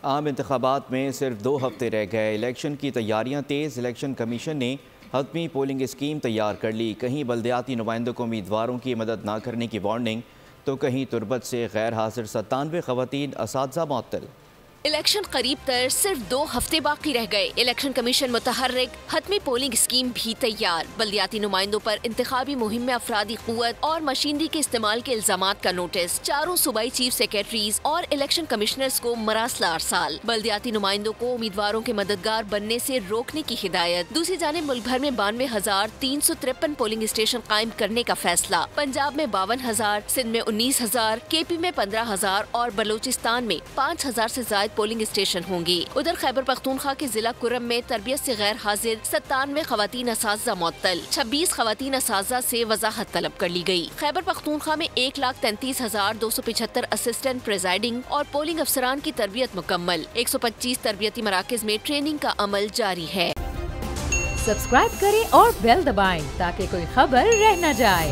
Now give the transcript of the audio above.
आम इंतखाबात में सिर्फ 2 हफ्ते रह गए। इलेक्शन की तैयारियां तेज़। इलेक्शन कमीशन ने हतमी पोलिंग स्कीम तैयार कर ली। कहीं बल्दियाती नुमाइंदों को उम्मीदवारों की मदद न करने की वार्निंग, तो कहीं तुरबत से गैर हाजिर 97 ख़वातीन असातिज़ा मुअत्तल। इलेक्शन करीब तर सिर्फ 2 हफ्ते बाकी रह गए। इलेक्शन कमीशन मुतहर्रिक, हतमी पोलिंग स्कीम भी तैयार। बल्दियाती नुमाइंदों पर इंतखाबी मुहिम में अफरादी कुव्वत और मशीनरी के इस्तेमाल के इल्जामात का नोटिस। 4 सूबाई चीफ सेक्रेटरीज और इलेक्शन कमिश्नर्स को मरासला अरसाल। बल्दियाती नुमाइंदों को उम्मीदवारों के मददगार बनने से रोकने की हिदायत। दूसरी जानिब मुल्क भर में 92,353 पोलिंग स्टेशन कायम करने का फैसला। पंजाब में 52,000, सिंध में 19,000, KP में 15,000 और बलोचिस्तान में 5,000 से ज्यादा पोलिंग स्टेशन होंगे। उधर खैबर पख्तूनख्वा के जिला कुर्रम में तरबियत से गैर हाजिर 97 खवातीन असातिज़ा मुअत्तल। 26 खवातीन असातिज़ा से वजाहत तलब कर ली गई। खैबर पख्तूनख्वा में 1,33,275 असिस्टेंट प्रेजाइडिंग और पोलिंग अफसरान की तरबियत मुकम्मल। 125 तरबियती मराकज में ट्रेनिंग का अमल जारी है। सब्सक्राइब करें और बेल दबाएं ताकि कोई खबर रह न जाए।